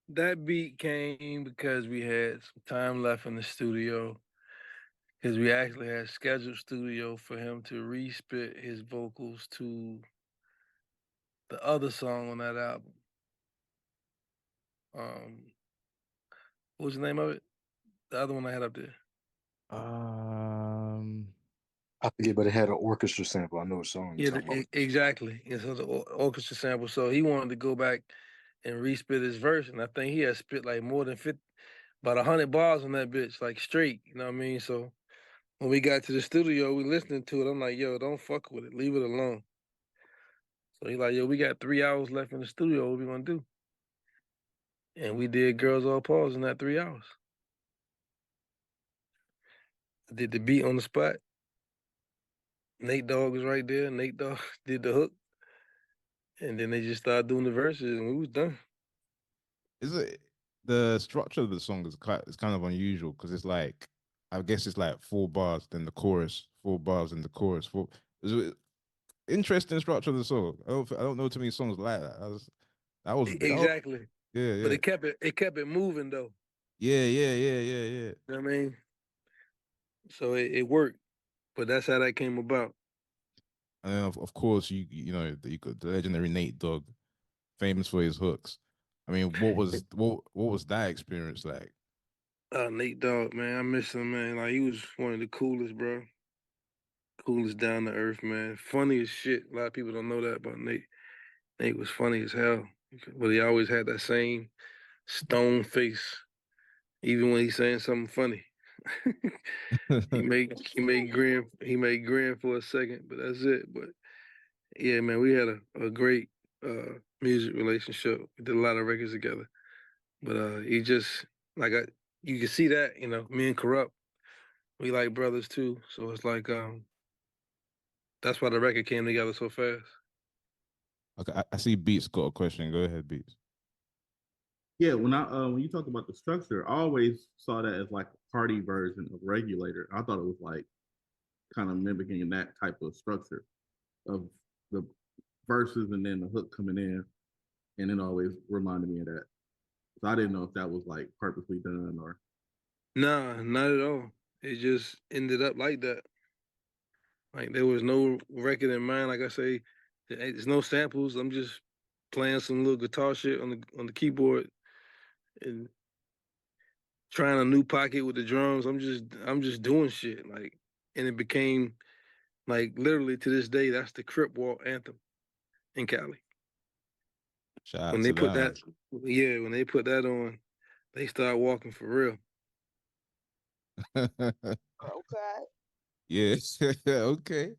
That beat came because we had some time left in the studio. Because we actually had scheduled studio for him to respit his vocals to the other song on that album. Um, what was the name of it? The other one I had up there. Um, I forget, but it had an orchestra sample. I know what song you're Yeah, talking about. exactly. And so the orchestra sample. So he wanted to go back and respit his verse, and I think he had spit like more than 50, about 100 bars on that bitch, like straight. You know what I mean? So when we got to the studio, we listening to it. I'm like, yo, don't fuck with it. Leave it alone. So he like, yo, we got 3 hours left in the studio. What we gonna do? And we did Girls All Pause in that 3 hours. I did the beat on the spot. Nate Dogg was right there. Nate Dogg did the hook. And then they just started doing the verses and we was done. is it the structure of the song is quite it's kind of unusual because it's like I guess it's like 4 bars, then the chorus, 4 bars, then the chorus. Is it interesting structure of the song? I don't know too many songs like that. That was Exactly. yeah, But yeah. it kept it moving though. Yeah, yeah, yeah, yeah, yeah. You know what I mean? So it worked. But that's how that came about. And then of course you know you got the legendary Nate Dogg, famous for his hooks. I mean, what was that experience like? Nate Dogg, man, I miss him, man. Like he was one of the coolest, bro. Coolest down to earth, man. Funny as shit. A lot of people don't know that about Nate. Nate was funny as hell. But he always had that same stone face, even when he's saying something funny. he made grin for a second, but that's it. But yeah, man, we had a great music relationship. We did a lot of records together. But he just like you can see that, me and Kurupt, we like brothers too. So it's like that's why the record came together so fast. Okay, I see Beats got a question. Go ahead, Beats. Yeah, when you talk about the structure, I always saw that as like a party version of Regulator. I thought it was like kind of mimicking that type of structure of the verses and then the hook coming in, and it always reminded me of that. So I didn't know if that was like purposely done or. Nah, not at all. It just ended up like that. Like there was no record in mind. Like I say, there's no samples. I'm just playing some little guitar shit on the keyboard and trying a new pocket with the drums. I'm just doing shit. Like, and it became like literally to this day, that's the Crip Walk anthem in Cali. Shout out When to they put that, them. yeah, when they put that on, they start walking for real. Okay. Yeah. Okay.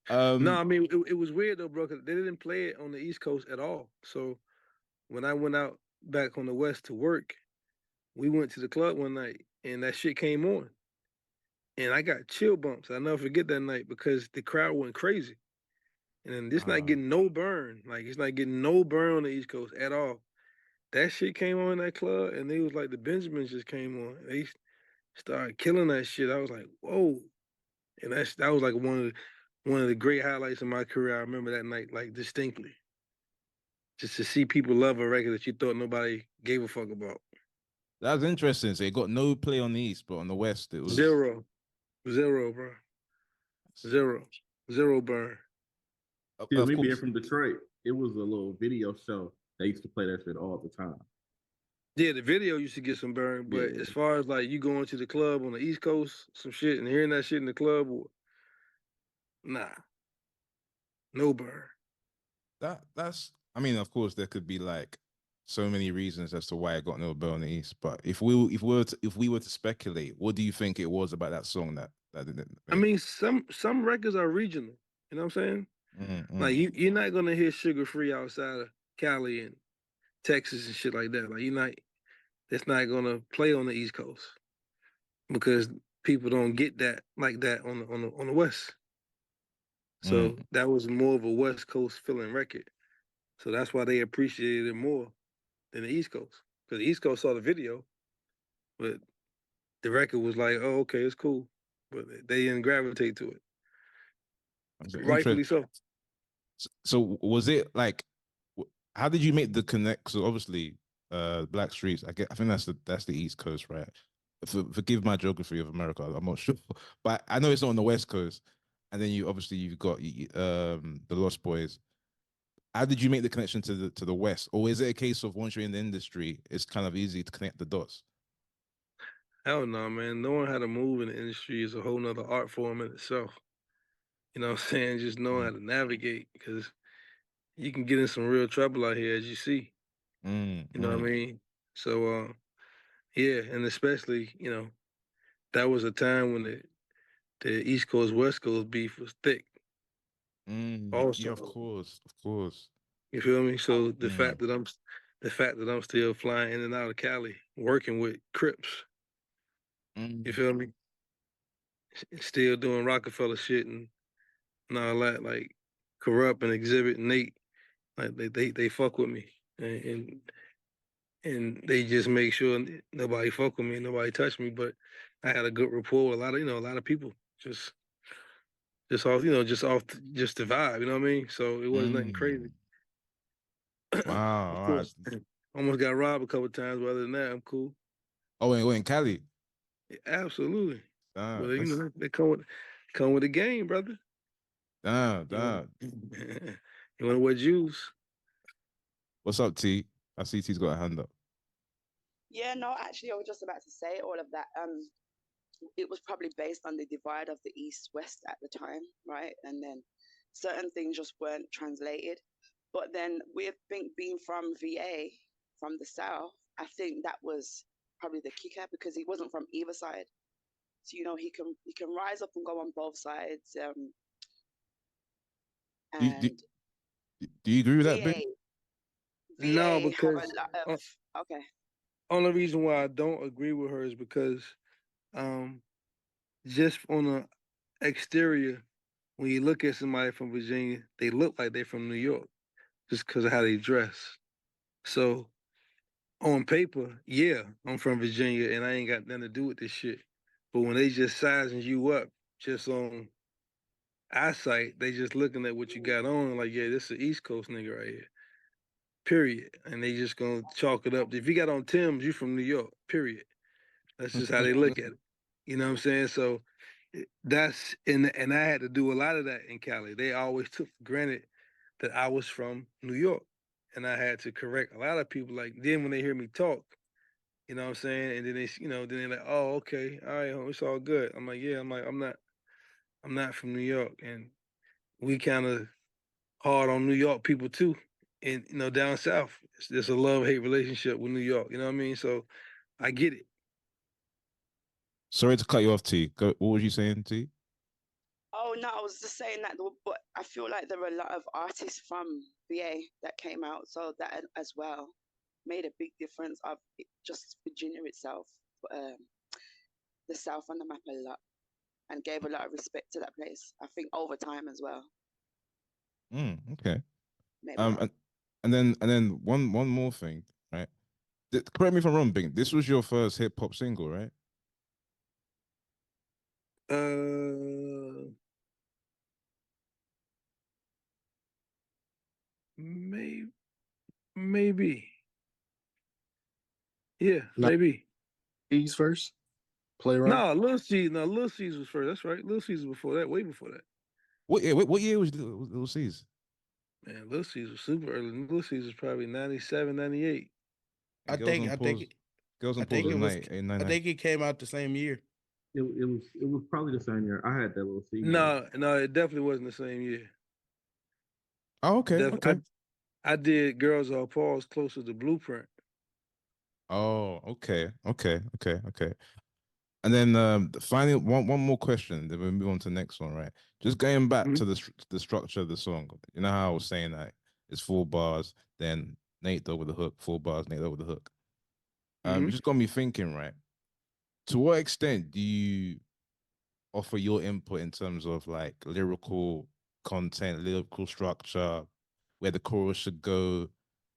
No, Um, I mean it was weird though, bro, 'cause they didn't play it on the East Coast at all. So when I went out back on the West to work, we went to the club one night and that shit came on. And I got chill bumps. I'll never forget that night because the crowd went crazy. And then this not uh, getting no burn. Like it's not getting no burn on the East Coast at all. That shit came on in that club and it was like the Benjamins just came on. They started killing that shit. I was like, whoa. And that was like one of the great highlights of my career. I remember that night like distinctly. Just to see people love a record that you thought nobody gave a fuck about. that's interesting. So it got no play on the East, but on the West, it was. Zero. Zero, bro. Zero. Zero burn. Yeah, Of me being course. from Detroit, it was a little video show. They used to play that shit all the time. Yeah, the video used to get some burn, but Yeah. as far as like you going to the club on the East Coast, some shit, and hearing that shit in the club, nah, no burn. That's. I mean, of course, there could be like so many reasons as to why it got no bell on the East. But if we were to speculate, what do you think it was about that song that didn't I make? mean, some records are regional. You know what I'm saying? Like Mm-mm. you're not gonna hear Sugar Free outside of Cali and Texas and shit like that. Like you're not. That's not gonna play on the East Coast because people don't get that like that on the West. So Mm. that was more of a West Coast feeling record. So that's why they appreciated it more than the East Coast. Because the East Coast saw the video, but the record was like, oh, okay, it's cool. But they didn't gravitate to it. That's Rightfully interesting. so. So was it like, how did you make the connect? So obviously, Black Streets. I think that's the East Coast, right? Forgive my geography of America. I'm not sure, but I know it's not on the West Coast. And then you've got the Lost Boys. How did you make the connection to the West, or is it a case of once you're in the industry, it's kind of easy to connect the dots? Hell no, man. Knowing how to move in the industry is a whole nother art form in itself. You know what I'm saying? Just knowing how to navigate, because you can get in some real trouble out here, as you see. You know what I mean? So, yeah, and especially, that was a time when the East Coast West Coast beef was thick. Yeah, of Also, course, of course. you feel me? So the Mm. fact that I'm still flying in and out of Cali, working with Crips, you feel me? Still doing Rockefeller shit and all that, like Kurupt and Exhibit and Nate, like they fuck with me, and they just make sure nobody fuck with me, nobody touch me. But I had a good rapport with a lot of people, just off, just the vibe, you know what I mean? So it wasn't nothing crazy. Wow, Of all right. course, almost got robbed a couple of times, but other than that, I'm cool. Oh, wait, in Cali. Yeah, absolutely. But That's they come with the game, brother. You want damn. you want to wear juice? What's up, T? I see T's got a hand up. Yeah, no, actually, I was just about to say all of that. It was probably based on the divide of the East West at the time, right? And then certain things just weren't translated. But then with Bink being from VA, from the South, I think that was probably the kicker because he wasn't from either side. So he can rise up and go on both sides. Do you, do, And do you agree with that, Big? VA No, VA have because a lot of okay. only reason why I don't agree with her is because um, just on the exterior, when you look at somebody from Virginia, they look like they're from New York just because of how they dress. So on paper, yeah, I'm from Virginia and I ain't got nothing to do with this shit. But when they just sizing you up just on eyesight, they just looking at what you got on, like, yeah, this is an East Coast nigga right here. Period. And they just gonna chalk it up. If you got on Tim's, you from New York. Period. That's just how they look at it. You know what I'm saying? So that's and I had to do a lot of that in Cali. They always took for granted that I was from New York. And I had to correct a lot of people. Like then when they hear me talk, you know what I'm saying? And then then they're like, oh, okay, all right, it's all good. I'm like, yeah, I'm not from New York. And we kind of hard on New York people too. And down south, there's a love-hate relationship with New York. You know what I mean? So I get it. Sorry to cut you off, T. What was you saying, T? Oh no, I was just saying that, but I feel like there were a lot of artists from VA that came out, so that as well made a big difference of just Virginia itself, um, the South on the map a lot, and gave a lot of respect to that place. I think over time as well. Okay. Maybe Um, wrong. and, and then one more thing, right? Correct me if I'm wrong, Bing. This was your first hip hop single, right? Maybe, maybe, yeah, Not maybe. East first. Play around. No, Lil C's was first. That's right. Lil C's was before that, way before that. What year was Little C's? Man, Lil C's was super early. Lil C's was probably 97, 98. And I think I think Girls I on Pause think was it was 99. I think it came out the same year. It was probably the same year. I had that little CD. No, it definitely wasn't the same year. Oh, okay, okay. I did Girls Are Paws closer to Blueprint. Oh, okay. And then finally, one more question. Then we move on to the next one, right? Just going back to the structure of the song. You know how I was saying that it's 4 bars, then Nate Dogg with the hook, 4 bars, Nate Dogg with the hook. It just got me thinking, right? To what extent do you offer your input in terms of like lyrical content, lyrical structure, where the chorus should go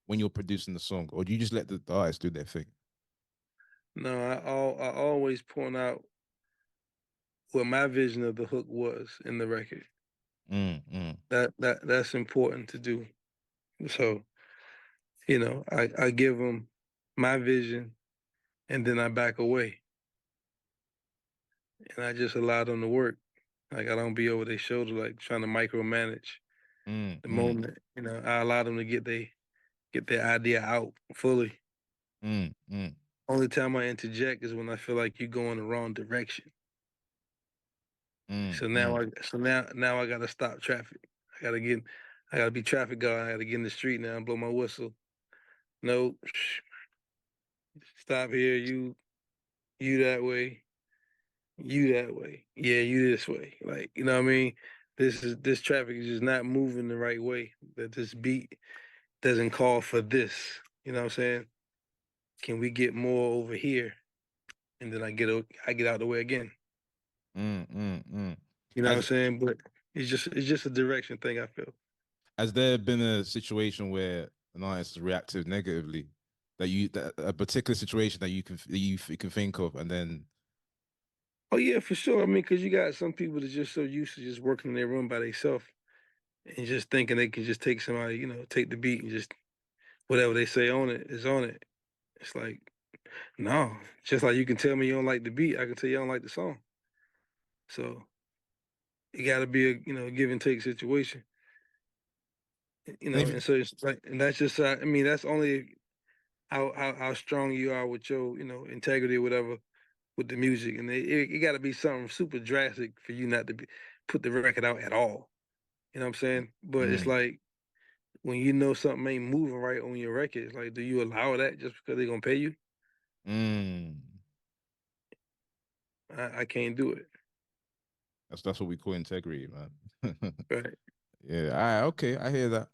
when you're producing the song, or do you just let the artists do their thing? No, I always point out what my vision of the hook was in the record. That's important to do. So, I give them my vision, and then I back away. And I just allow them to work. Like I don't be over their shoulder, like trying to micromanage the moment. You know, I allow them to get their idea out fully. Only time I interject is when I feel like you're going the wrong direction. So now I gotta stop traffic. I gotta be traffic guard. I gotta get in the street now and blow my whistle. No, stop here. You that way. You that way. Yeah, you this way. Like, you know what I mean? This traffic is just not moving the right way. That this beat doesn't call for this. You know what I'm saying? Can we get more over here? And then I get out the way again. You know what I'm saying? But it's just a direction thing, I feel. Has there been a situation where an artist reacted negatively, that a particular situation that you can think of, and then? Oh yeah, for sure. I mean, because you got some people that just so used to just working in their room by themselves and just thinking they can just take somebody, you know, take the beat and just whatever they say on it is on it. It's like, no, just like you can tell me you don't like the beat, I can tell you I don't like the song. So it got to be a give and take situation. You know, and so it's like, and that's just I mean that's only how strong you are with your integrity or whatever with the music, and it got to be something super drastic for you not to put the record out at all. You know what I'm saying? But it's like when you know something ain't moving right on your record, it's like, do you allow that just because they're gonna pay you? I can't do it. That's what we call integrity, man. Right. Yeah. Okay. I hear that.